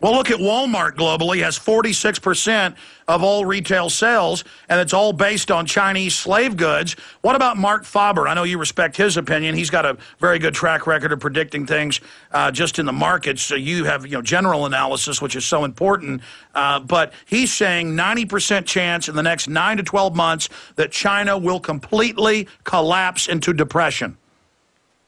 Well, look at Walmart globally, has 46% of all retail sales, and it's all based on Chinese slave goods. What about Mark Faber? I know you respect his opinion. He's got a very good track record of predicting things just in the markets. So you have general analysis, which is so important. But he's saying 90% chance in the next 9 to 12 months that China will completely collapse into depression.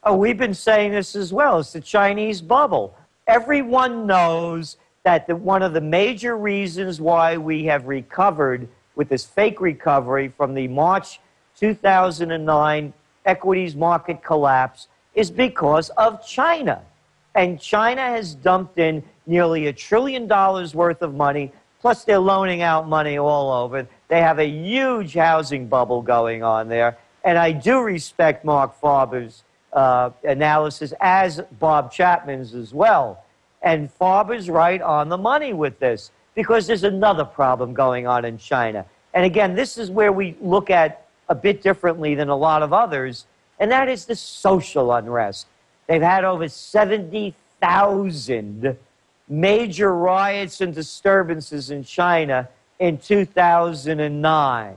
Oh, we've been saying this as well. It's the Chinese bubble. Everyone knows that one of the major reasons why we have recovered with this fake recovery from the March 2009 equities market collapse is because of China. And China has dumped in nearly $1 trillion worth of money, plus they're loaning out money all over. They have a huge housing bubble going on there. And I do respect Mark Faber's analysis, as Bob Chapman's as well. And Faber's right on the money with this, because there's another problem going on in China. And again, this is where we look at a bit differently than a lot of others, and that is the social unrest. They've had over 70,000 major riots and disturbances in China in 2009.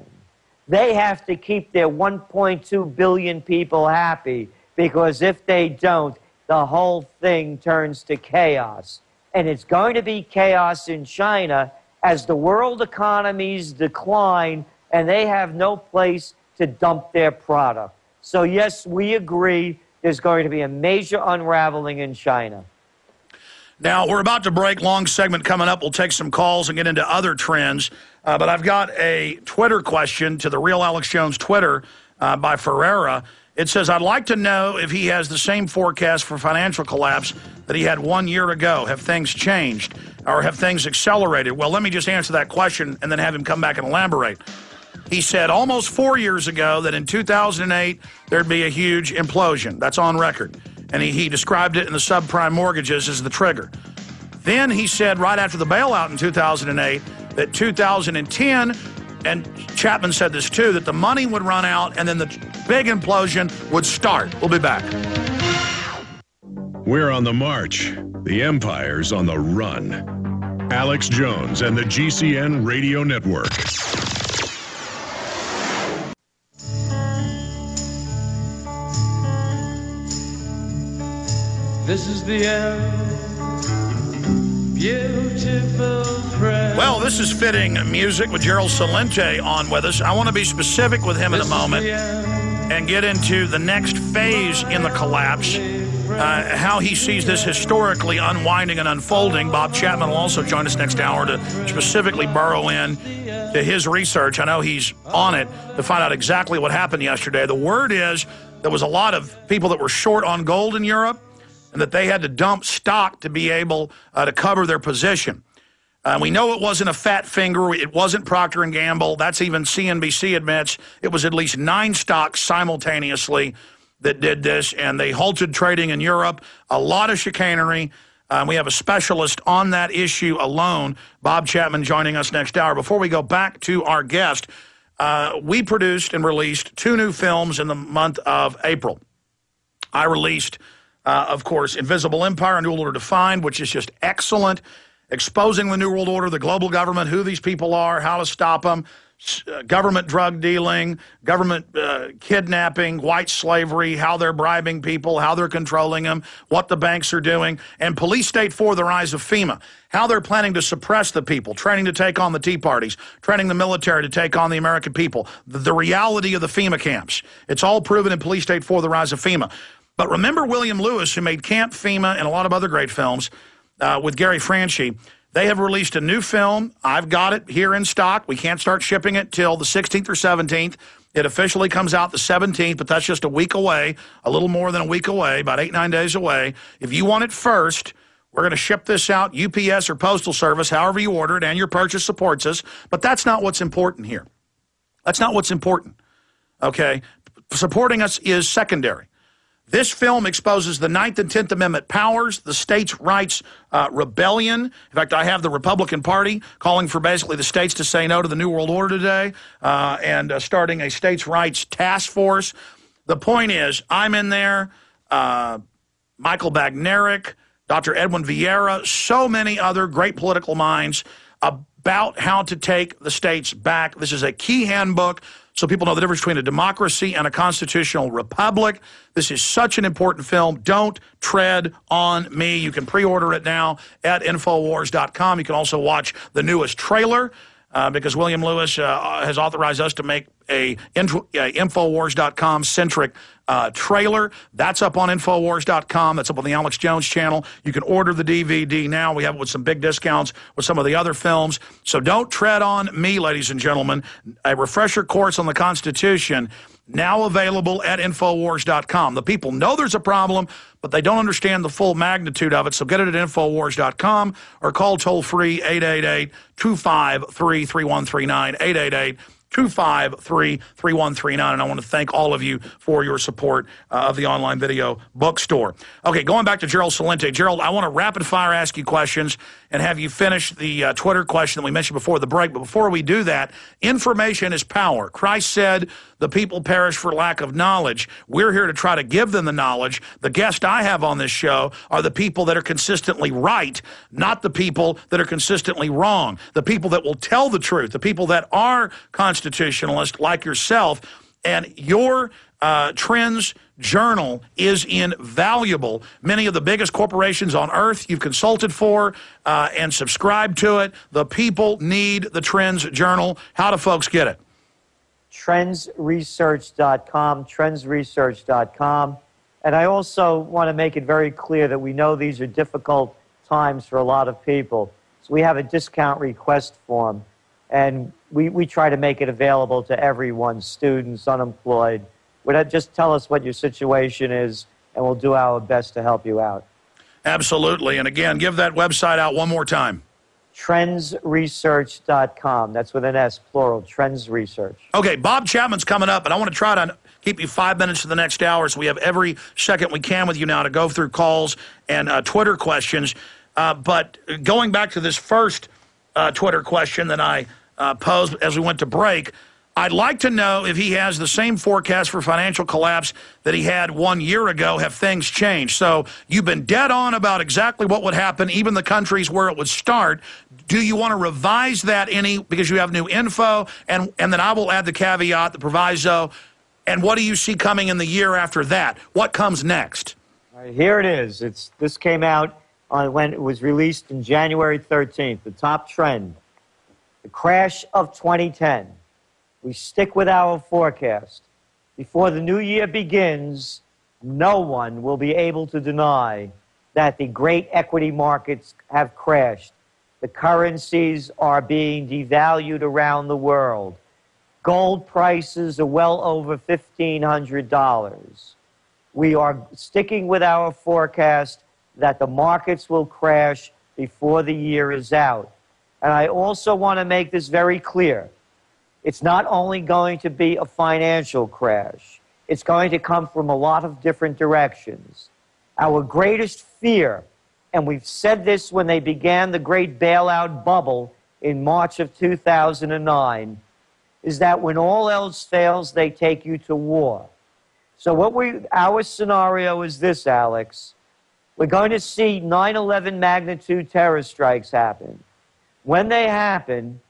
They have to keep their 1.2 billion people happy, because if they don't, the whole thing turns to chaos. And it's going to be chaos in China as the world economies decline and they have no place to dump their product. So yes, we agree there's going to be a major unraveling in China. Now, we're about to break. Long segment coming up. We'll take some calls and get into other trends. But I've got a Twitter question to the Real Alex Jones Twitter by Ferreira. It says, I'd like to know if he has the same forecast for financial collapse that he had 1 year ago. Have things changed or have things accelerated? Well, let me just answer that question and then have him come back and elaborate. He said almost 4 years ago that in 2008, there'd be a huge implosion. That's on record. And he described it in the subprime mortgages as the trigger. Then he said right after the bailout in 2008 that 2010, and Chapman said this too, that the money would run out and then the big implosion would start. We'll be back. We're on the march. The empire's on the run. Alex Jones and the GCN Radio Network. This is the end. Beautiful friend. Well, this is fitting music with Gerald Celente on with us. I want to be specific with him in a moment and get into the next phase in the collapse, how he sees this historically unwinding and unfolding. Bob Chapman will also join us next hour to specifically burrow in to his research. I know he's on it to find out exactly what happened yesterday. The word is there was a lot of people that were short on gold in Europe, and that they had to dump stock to be able to cover their position. We know it wasn't a fat finger. It wasn't Procter & Gamble. That's even CNBC admits. It was at least 9 stocks simultaneously that did this, and they halted trading in Europe. A lot of chicanery. We have a specialist on that issue alone, Bob Chapman, joining us next hour. Before we go back to our guest, we produced and released 2 new films in the month of April. I released... of course, Invisible Empire, A New World Order Defined, which is just excellent, exposing the New World Order, the global government, who these people are, how to stop them, government drug dealing, government kidnapping, white slavery, how they're bribing people, how they're controlling them, what the banks are doing, and Police State 4, The Rise of FEMA, how they're planning to suppress the people, training to take on the Tea Parties, training the military to take on the American people, the reality of the FEMA camps. It's all proven in Police State 4, The Rise of FEMA. But remember William Lewis, who made Camp FEMA and a lot of other great films with Gary Franchi. They have released a new film. I've got it here in stock. We can't start shipping it till the 16th or 17th. It officially comes out the 17th, but that's just a week away, a little more than a week away, about 8-9 days away. If you want it first, we're going to ship this out, UPS or Postal Service, however you order it, and your purchase supports us. But that's not what's important here. That's not what's important, okay? Supporting us is secondary. This film exposes the 9th and 10th Amendment powers, the states' rights rebellion. In fact, I have the Republican Party calling for basically the states to say no to the New World Order today and starting a states' rights task force. The point is, I'm in there, Michael Bagnerick, Dr. Edwin Vieira, so many other great political minds about how to take the states back. This is a key handbook so people know the difference between a democracy and a constitutional republic. This is such an important film. Don't tread on me. You can pre-order it now at Infowars.com. You can also watch the newest trailer because William Lewis has authorized us to make a Infowars.com centric trailer. That's up on Infowars.com. That's up on the Alex Jones channel. You can order the DVD now. We have it with some big discounts with some of the other films. So don't tread on me, ladies and gentlemen. A refresher course on the Constitution now available at Infowars.com. The people know there's a problem, but they don't understand the full magnitude of it. So get it at Infowars.com or call toll-free 888-253-3139, 888-253-3139. And I want to thank all of you for your support of the online video bookstore. Okay, going back to Gerald Celente. Gerald, I want to rapid fire ask you questions and have you finish the Twitter question that we mentioned before the break. But before we do that, information is power. Christ said the people perish for lack of knowledge. We're here to try to give them the knowledge. The guests I have on this show are the people that are consistently right, not the people that are consistently wrong. The people that will tell the truth, the people that are constitutionalists like yourself. And your Trends Journal is invaluable. Many of the biggest corporations on earth you've consulted for and subscribed to it. The people need the Trends Journal. How do folks get it? Trendsresearch.com, trendsresearch.com. And I also want to make it very clear that we know these are difficult times for a lot of people. So we have a discount request form, and we try to make it available to everyone, students, unemployed. Just tell us what your situation is, and we'll do our best to help you out. Absolutely. And again, give that website out one more time. Trendsresearch.com. That's with an S, plural, Trends Research. Okay, Bob Chapman's coming up, and I want to try to keep you 5 minutes to the next hour, so we have every second we can with you now to go through calls and Twitter questions. But going back to this first Twitter question that I posed as we went to break, I'd like to know if he has the same forecast for financial collapse that he had 1 year ago. Have things changed? So you've been dead on about exactly what would happen, even the countries where it would start. Do you want to revise that any, because you have new info? And then I will add the caveat, the proviso. And what do you see coming in the year after that? What comes next? All right, here it is. This came out when it was released in January 13th, the top trend, the crash of 2010. We stick with our forecast. Before the new year begins, no one will be able to deny that the great equity markets have crashed. The currencies are being devalued around the world. Gold prices are well over $1,500. We are sticking with our forecast that the markets will crash before the year is out. And I also want to make this very clear. It's not only going to be a financial crash. It's going to come from a lot of different directions. Our greatest fear, and we've said this when they began the great bailout bubble in March of 2009, is that when all else fails, they take you to war. So our scenario is this, Alex. We're going to see 9/11 magnitude terror strikes happen. When they happen,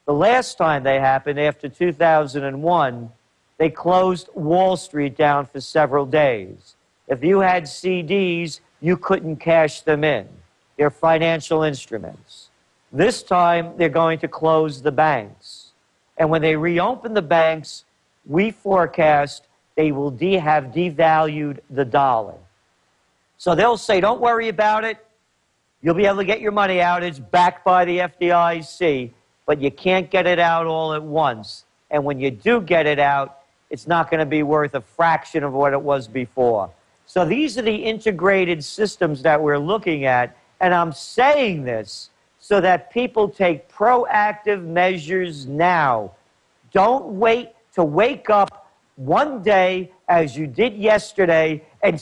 the last time they happened, after 2001, they closed Wall Street down for several days. If you had CDs, you couldn't cash them in. They're financial instruments. This time, they're going to close the banks. And when they reopen the banks, we forecast they will have devalued the dollar. So they'll say, don't worry about it. You'll be able to get your money out. It's backed by the FDIC. But you can't get it out all at once. And when you do get it out, it's not going to be worth a fraction of what it was before. So these are the integrated systems that we're looking at. And I'm saying this so that people take proactive measures now. Don't wait to wake up one day as you did yesterday and